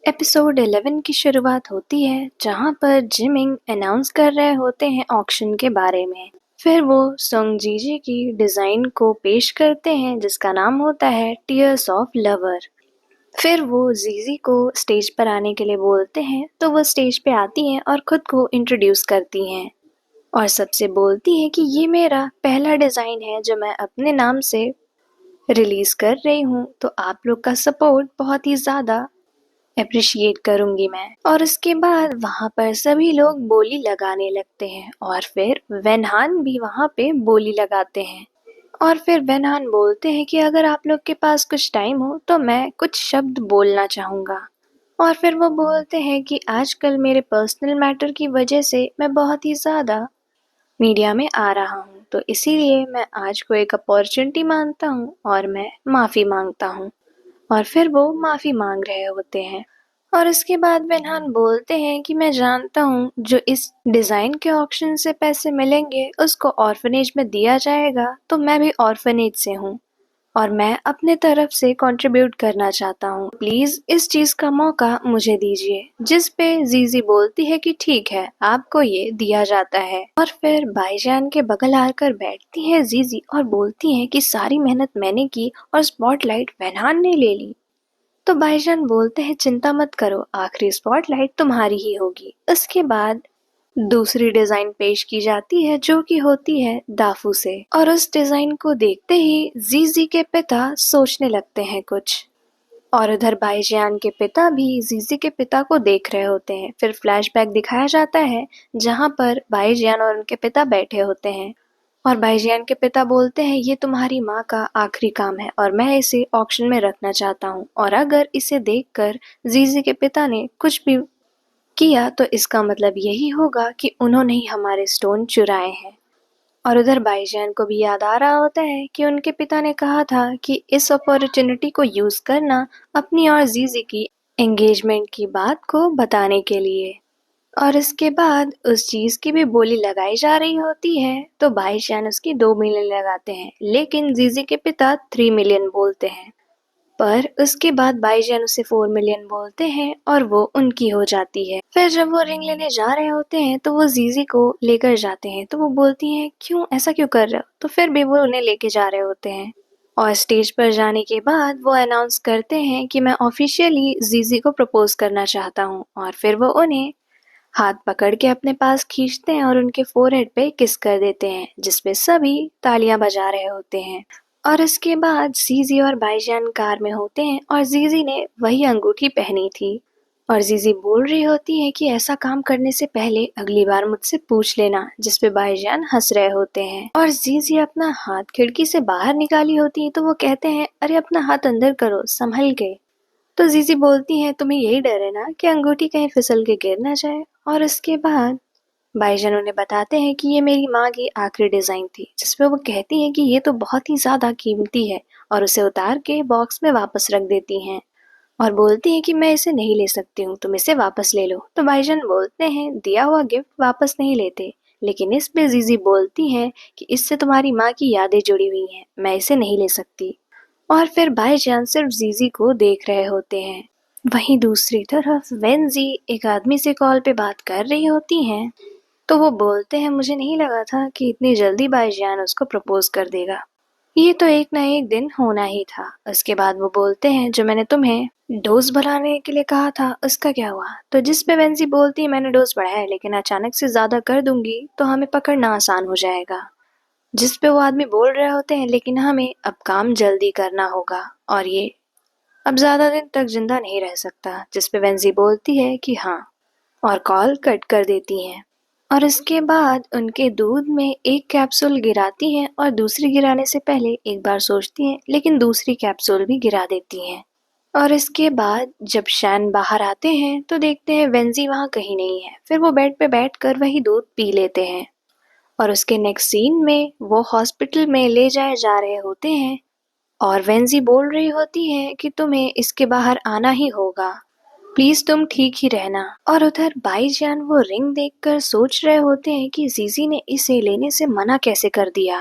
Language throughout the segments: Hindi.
एपिसोड 11 की शुरुआत होती है जहां पर जिमिंग अनाउंस कर रहे होते हैं ऑक्शन के बारे में। फिर वो सोंग जीजी की डिजाइन को पेश करते हैं जिसका नाम होता है टीयर्स ऑफ लवर। फिर वो जीजी को स्टेज पर आने के लिए बोलते हैं तो वो स्टेज पे आती हैं और खुद को इंट्रोड्यूस करती हैं और सबसे बोलती हैं कि ये मेरा पहला डिजाइन है जो मैं अपने नाम से रिलीज कर रही हूँ, तो आप लोग का सपोर्ट बहुत ही ज्यादा अप्रिशिएट करूंगी मैं। और उसके बाद वहां पर सभी लोग बोली लगाने लगते हैं और फिर वेनहान भी वहां पे बोली लगाते हैं। और फिर वेनहान बोलते हैं कि अगर आप लोग के पास कुछ टाइम हो तो मैं कुछ शब्द बोलना चाहूंगा। और फिर वो बोलते हैं कि आजकल मेरे पर्सनल मैटर की वजह से मैं बहुत ही ज्यादा मीडिया में आ रहा हूँ, तो इसीलिए मैं आज को एक अपॉर्चुनिटी मानता हूँ और मैं माफी मांगता हूँ। और फिर वो माफी मांग रहे होते हैं। और इसके बाद वेनहान बोलते हैं कि मैं जानता हूँ जो इस डिजाइन के ऑक्शन से पैसे मिलेंगे उसको ऑर्फनेज में दिया जाएगा, तो मैं भी ऑर्फनेज से हूँ और मैं अपने तरफ से कंट्रीब्यूट करना चाहता हूँ, प्लीज इस चीज का मौका मुझे दीजिए। जिस पे जीजी बोलती है कि ठीक है, आपको ये दिया जाता है। और फिर भाईजान के बगल आकर बैठती है जीजी और बोलती है कि सारी मेहनत मैंने की और स्पॉटलाइट वेनहान ने ले ली। तो भाईजान बोलते हैं चिंता मत करो, आखिरी स्पॉटलाइट तुम्हारी ही होगी। उसके बाद दूसरी डिजाइन पेश की जाती है जो कि होती है दाफू से। और उस डिजाइन को देखते ही जीजी के पिता सोचने लगते हैं कुछ, और उधर भाईजान के पिता भी जीजी के पिता को देख रहे होते हैं। फिर फ्लैशबैक दिखाया जाता है जहां पर भाईजान और उनके पिता बैठे होते हैं और भाईजान के पिता बोलते हैं ये तुम्हारी माँ का आखिरी काम है और मैं इसे ऑक्शन में रखना चाहता हूँ, और अगर इसे देखकर जीजी के पिता ने कुछ भी किया तो इसका मतलब यही होगा कि उन्होंने ही हमारे स्टोन चुराए हैं। और उधर भाईजान को भी याद आ रहा होता है कि उनके पिता ने कहा था कि इस अपॉर्चुनिटी को यूज करना अपनी और जीजी की एंगेजमेंट की बात को बताने के लिए। और इसके बाद उस चीज की भी बोली लगाई जा रही होती है, तो भाईजान उसकी 2 मिलियन लगाते हैं लेकिन जीजी के पिता 3 मिलियन बोलते हैं। पर उसके बाद भाईजान उसे 4 मिलियन बोलते हैं और वो उनकी हो जाती है। फिर जब वो रिंग लेने जा रहे होते हैं तो वो जीजी को लेकर जाते हैं, तो वो बोलती हैं क्यों ऐसा क्यों कर रहे हो, तो फिर भी वो उन्हें लेके जा रहे होते हैं। और स्टेज पर जाने के बाद वो अनाउंस करते हैं कि मैं ऑफिशियली जीजी को प्रपोज करना चाहता हूँ, और फिर वो उन्हें हाथ पकड़ के अपने पास खींचते हैं और उनके फोरहेड पे किस कर देते हैं, जिसपे सभी तालियां बजा रहे होते हैं। और इसके बाद जीजी और भाईजान कार में होते हैं और जीजी ने वही अंगूठी पहनी थी और जीजी बोल रही होती है कि ऐसा काम करने से पहले अगली बार मुझसे पूछ लेना, जिसपे भाईजान हंस रहे होते हैं। और जीजी अपना हाथ खिड़की से बाहर निकाली होती है तो वो कहते हैं अरे अपना हाथ अंदर करो, संभल के। तो जीजी बोलती है तुम्हें यही डर है ना कि अंगूठी कहीं फिसल के गिर ना जाए। और उसके बाद भाईजान उन्हें बताते हैं कि ये मेरी माँ की आखिरी डिजाइन थी, जिसपे वो कहती हैं कि ये तो बहुत ही ज्यादा कीमती है, और उसे उतार के बॉक्स में वापस रख देती हैं और बोलती हैं कि मैं इसे नहीं ले सकती हूँ, तुम इसे वापस ले लो। तो भाईजान बोलते हैं दिया हुआ गिफ्ट वापस नहीं लेते, लेकिन इस पे जीजी बोलती हैं कि इससे तुम्हारी माँ की यादें जुड़ी हुई हैं, मैं इसे नहीं ले सकती। और फिर भाईजान सिर्फ जीजी को देख रहे होते हैं। वहीं दूसरी तरफ वेंजी एक आदमी से कॉल पे बात कर रही होती हैं, तो वो बोलते हैं मुझे नहीं लगा था कि इतनी जल्दी भाईजान उसको प्रपोज कर देगा, ये तो एक ना एक दिन होना ही था। उसके बाद वो बोलते हैं जो मैंने तुम्हें डोज बढ़ाने के लिए कहा था उसका क्या हुआ, तो जिस पे वेंजी बोलती है मैंने डोज बढ़ाया लेकिन अचानक से ज्यादा कर दूंगी तो हमें पकड़ना आसान हो जाएगा। जिस पे वो आदमी बोल रहे होते हैं लेकिन हमें अब काम जल्दी करना होगा और ये अब ज्यादा दिन तक जिंदा नहीं रह सकता, जिस पे वेंजी बोलती है कि हाँ, और कॉल कट कर देती हैं। और इसके बाद उनके दूध में एक कैप्सूल गिराती हैं और दूसरी गिराने से पहले एक बार सोचती हैं लेकिन दूसरी कैप्सूल भी गिरा देती हैं। और इसके बाद जब शैन बाहर आते हैं तो देखते हैं वेंजी वहाँ कहीं नहीं है। फिर वो बेड पे बैठकर वही दूध पी लेते हैं और उसके नेक्स्ट सीन में वो हॉस्पिटल में ले जाए जा रहे होते हैं और वेंजी बोल रही होती है कि तुम्हें इसके बाहर आना ही होगा, प्लीज तुम ठीक ही रहना। और उधर भाईजान वो रिंग देखकर सोच रहे होते हैं कि जीजी ने इसे लेने से मना कैसे कर दिया।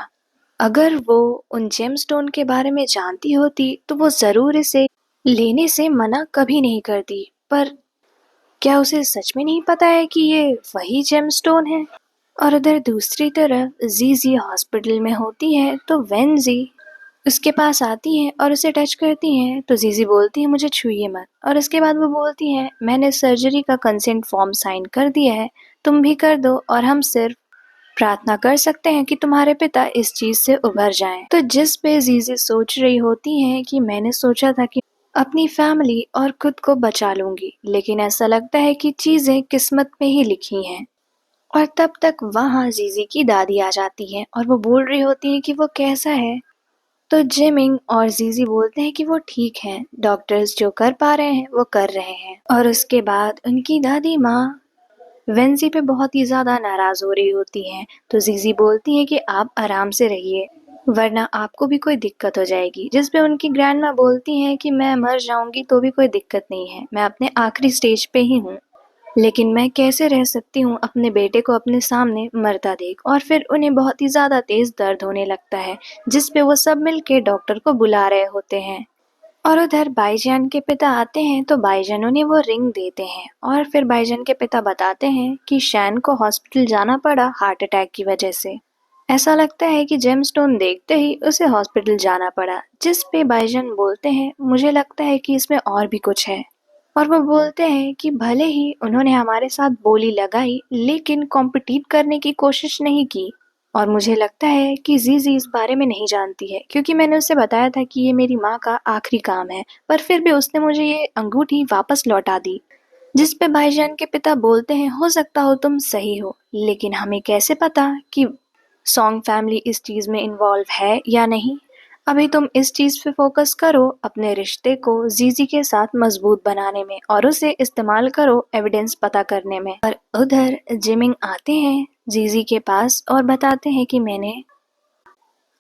अगर वो उन जेमस्टोन के बारे में जानती होती तो वो जरूर इसे लेने से मना कभी नहीं करती, पर क्या उसे सच में नहीं पता है कि ये वही जेमस्टोन है? और उधर दूसरी तरफ जीजी हॉस्पिटल में होती है तो वेंजी उसके पास आती है और उसे टच करती है तो जीजी बोलती है मुझे छूइए मत, और उसके बाद वो बोलती है मैंने सर्जरी का कंसेंट फॉर्म साइन कर दिया है, तुम भी कर दो और हम सिर्फ प्रार्थना कर सकते हैं कि तुम्हारे पिता इस चीज से उभर जाएं। तो जिस पे जीजी सोच रही होती है कि मैंने सोचा था कि अपनी फैमिली और खुद को बचा लूंगी, लेकिन ऐसा लगता है कि चीजें किस्मत में ही लिखी हैं। और तब तक वहां जीजी की दादी आ जाती है और वो बोल रही होती है कि वो कैसा है। तो जिमिंग और जीजी बोलते हैं कि वो ठीक है, डॉक्टर्स जो कर पा रहे हैं वो कर रहे हैं। और उसके बाद उनकी दादी माँ वेंजी पे बहुत ही ज्यादा नाराज हो रही होती हैं। तो जीजी बोलती है कि आप आराम से रहिए वरना आपको भी कोई दिक्कत हो जाएगी, जिस पे उनकी ग्रैंड माँ बोलती हैं कि मैं मर जाऊंगी तो भी कोई दिक्कत नहीं है, मैं अपने आखिरी स्टेज पे ही हूँ, लेकिन मैं कैसे रह सकती हूँ अपने बेटे को अपने सामने मरता देख। और फिर उन्हें बहुत ही ज्यादा तेज दर्द होने लगता है, जिस पे वो सब मिलके डॉक्टर को बुला रहे होते हैं। और उधर भाईजान के पिता आते हैं तो भाईजान उन्हें वो रिंग देते हैं और फिर भाईजान के पिता बताते हैं कि शैन को हॉस्पिटल जाना पड़ा हार्ट अटैक की वजह से। ऐसा लगता है कि जेमस्टोन देखते ही उसे हॉस्पिटल जाना पड़ा, जिस पे भाईजान बोलते हैं मुझे लगता है कि इसमें और भी कुछ है। और वो बोलते हैं कि भले ही उन्होंने हमारे साथ बोली लगाई लेकिन कॉम्पिटिट करने की कोशिश नहीं की। और मुझे लगता है कि जीजी इस बारे में नहीं जानती है क्योंकि मैंने उसे बताया था कि ये मेरी माँ का आखिरी काम है, पर फिर भी उसने मुझे ये अंगूठी वापस लौटा दी। जिस पे भाईजान के पिता बोलते हैं हो सकता हो तुम सही हो, लेकिन हमें कैसे पता कि सॉन्ग फैमिली इस चीज में इन्वॉल्व है या नहीं। अभी तुम इस चीज पे फोकस करो अपने रिश्ते को जीजी के साथ मजबूत बनाने में और उसे इस्तेमाल करो एविडेंस पता करने में। और उधर जिमिंग आते हैं जीजी के पास और बताते हैं कि मैंने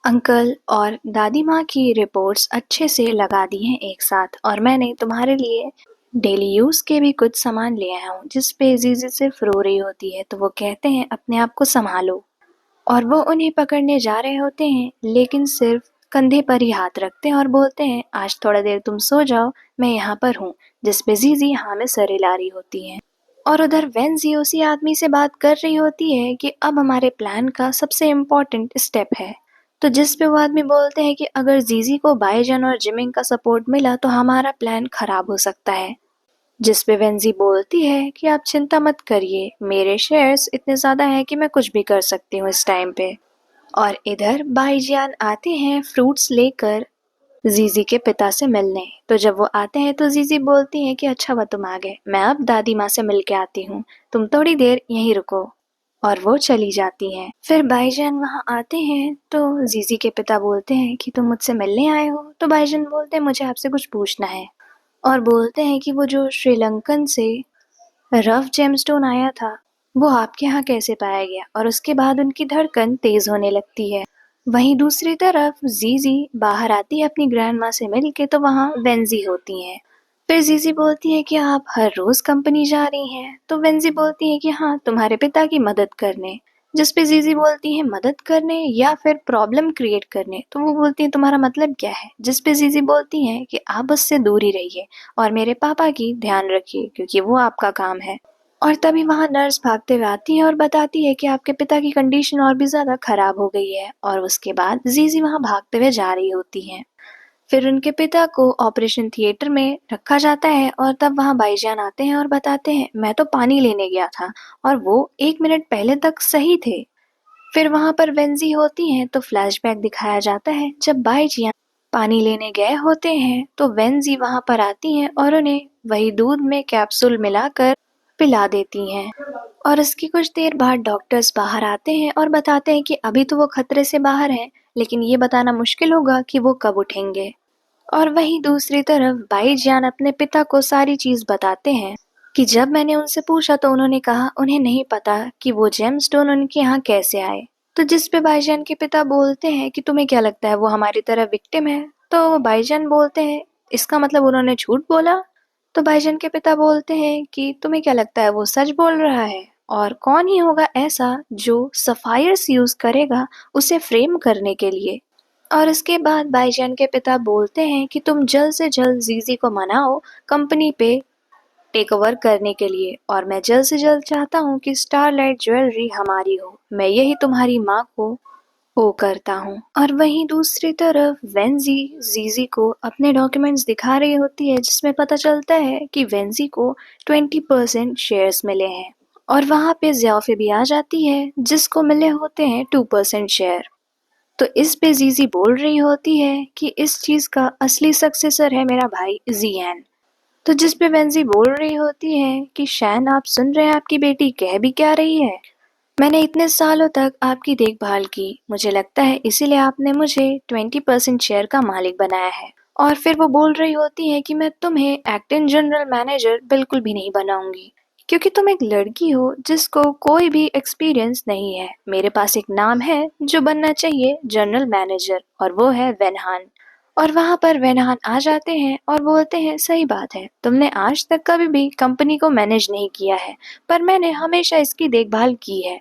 अंकल और दादी माँ की रिपोर्ट्स अच्छे से लगा दी हैं एक साथ, और मैंने तुम्हारे लिए डेली यूज के भी कुछ सामान ले आया हूँ। जिस पे जीजी सिर्फ रो रही होती है तो वो कहते हैं अपने आप को संभालो, और वो उन्हें पकड़ने जा रहे होते हैं लेकिन सिर्फ कंधे पर ही हाथ रखते हैं और बोलते हैं आज थोड़ा देर तुम सो जाओ, मैं यहाँ पर हूँ। जिस पे जीजी हाँ में सर हिला रही होती है। और उधर वेंजी उसी आदमी से बात कर रही होती है कि अब हमारे प्लान का सबसे इम्पोर्टेंट स्टेप है। तो जिस पे वो आदमी बोलते हैं कि अगर जीजी को बाईजन और जिमिंग का सपोर्ट मिला तो हमारा प्लान खराब हो सकता है। जिस पे वेंजी बोलती है कि आप चिंता मत करिए, मेरे शेयर्स इतने ज्यादा हैं कि मैं कुछ भी कर सकती हूँ इस टाइम पे। और इधर भाईजान आते हैं फ्रूट्स लेकर जीजी के पिता से मिलने। तो जब वो आते हैं तो जीजी बोलती है कि अच्छा हुआ तुम आ गए, मैं अब दादी माँ से मिल के आती हूँ, तुम थोड़ी देर यहीं रुको। और वो चली जाती हैं। फिर भाईजान वहाँ आते हैं तो जीजी के पिता बोलते हैं कि तुम मुझसे मिलने आए हो। तो भाईजान बोलते हैं मुझे आपसे कुछ पूछना है, और बोलते हैं कि वो जो श्रीलंकन से रफ जेमस्टोन आया था वो आपके यहाँ कैसे पाया गया। और उसके बाद उनकी धड़कन तेज होने लगती है। वहीं दूसरी तरफ जीजी बाहर आती है अपनी ग्रैंड माँ से मिलके तो वहाँ वेंजी होती हैं। फिर जीजी बोलती है कि आप हर रोज कंपनी जा रही हैं। तो वेंजी बोलती है कि हाँ तुम्हारे पिता की मदद करने। जिस पे जीजी बोलती है मदद करने या फिर प्रॉब्लम क्रिएट करने। तो वो बोलती है तुम्हारा मतलब क्या है। जिस पे जीजी बोलती है कि आप उससे दूर ही रहिए और मेरे पापा की ध्यान रखिए क्योंकि वो आपका काम है। और तभी वहां नर्स भागते हुए आती है और बताती है कि आपके पिता की कंडीशन और भी ज्यादा खराब हो गई है। और उसके बाद जीजी वहां भागते हुए जा रही होती हैं। फिर उनके पिता को ऑपरेशन थिएटर में रखा जाता है और तब वहां भाईजान आते हैं और बताते हैं मैं तो पानी लेने गया था और वो 1 मिनट पहले तक सही थे। फिर वहां पर वेंजी होती हैं तो फ्लैशबैक दिखाया जाता है जब भाईजान पानी लेने गए होते हैं तो वेंजी वहां पर आती हैं और उन्हें वही दूध में कैप्सूल मिलाकर पिला देती हैं। और इसकी कुछ देर बाद डॉक्टर्स बाहर आते हैं और बताते हैं कि अभी तो वो खतरे से बाहर हैं, लेकिन ये बताना मुश्किल होगा कि वो कब उठेंगे। और वहीं दूसरी तरफ भाईजान अपने पिता को सारी चीज बताते हैं कि जब मैंने उनसे पूछा तो उन्होंने कहा उन्हें नहीं पता कि वो जेमस्टोन उनके यहाँ कैसे आए। तो जिस पे भाईजान के पिता बोलते हैं कि तुम्हें क्या लगता है वो हमारी तरह विक्टिम है। तो भाईजान बोलते हैं इसका मतलब उन्होंने झूठ बोला। तो भाईजान के पिता बोलते हैं कि तुम्हें क्या लगता है वो सच बोल रहा है, और कौन ही होगा ऐसा जो सफायर्स यूज करेगा उसे फ्रेम करने के लिए। और इसके बाद भाईजान के पिता बोलते हैं कि तुम जल्द से जल्द जीजी को मनाओ कंपनी पे टेक ओवर करने के लिए और मैं जल्द से जल्द चाहता हूँ कि स्टारलाइट ज्वेलरी हमारी हो। मैं यही तुम्हारी माँ को ओ करता हूँ। और वहीं दूसरी तरफ वेंजी जीजी को अपने डॉक्यूमेंट्स दिखा रही होती है जिसमें पता चलता है कि वेंजी को 20% शेयर्स मिले हैं और वहां पे ज़ियाफे भी आ जाती है जिसको मिले होते हैं 2% शेयर। तो इस पे जीजी बोल रही होती है कि इस चीज का असली सक्सेसर है मेरा भाई जियान। तो जिस पे वेंजी बोल रही होती है कि शैन आप सुन रहे हैं आपकी बेटी कह भी क्या रही है। मैंने इतने सालों तक आपकी देखभाल की, मुझे लगता है इसीलिए आपने मुझे 20% शेयर का मालिक बनाया है। और फिर वो बोल रही होती है कि मैं तुम्हें एक्टिंग जनरल मैनेजर बिल्कुल भी नहीं बनाऊंगी क्योंकि तुम एक लड़की हो जिसको कोई भी एक्सपीरियंस नहीं है। मेरे पास एक नाम है जो बनना चाहिए जनरल मैनेजर और वो है वेनहान। और वहां पर वेनहान आ जाते हैं और बोलते हैं सही बात है, तुमने आज तक कभी भी कंपनी को मैनेज नहीं किया है पर मैंने हमेशा इसकी देखभाल की है।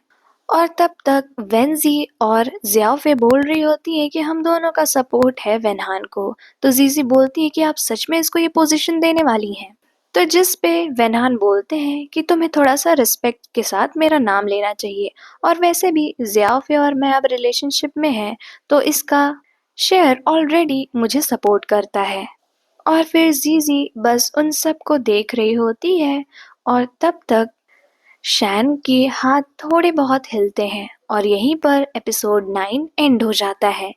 और तब तक वेंजी और ज़ियाफे बोल रही होती है कि हम दोनों का सपोर्ट है वेनहान को। तो जीजी बोलती है कि आप सच में इसको ये पोजीशन देने वाली हैं। तो जिस पे वेनहान बोलते हैं कि तुम्हें थोड़ा सा रिस्पेक्ट के साथ मेरा नाम लेना चाहिए और वैसे भी ज़ियाफे और मैं अब रिलेशनशिप में हैं तो इसका शेयर ऑलरेडी मुझे सपोर्ट करता है। और फिर जीजी बस उन सब को देख रही होती है और तब तक शैन के हाथ थोड़े बहुत हिलते हैं और यहीं पर एपिसोड 9 एंड हो जाता है।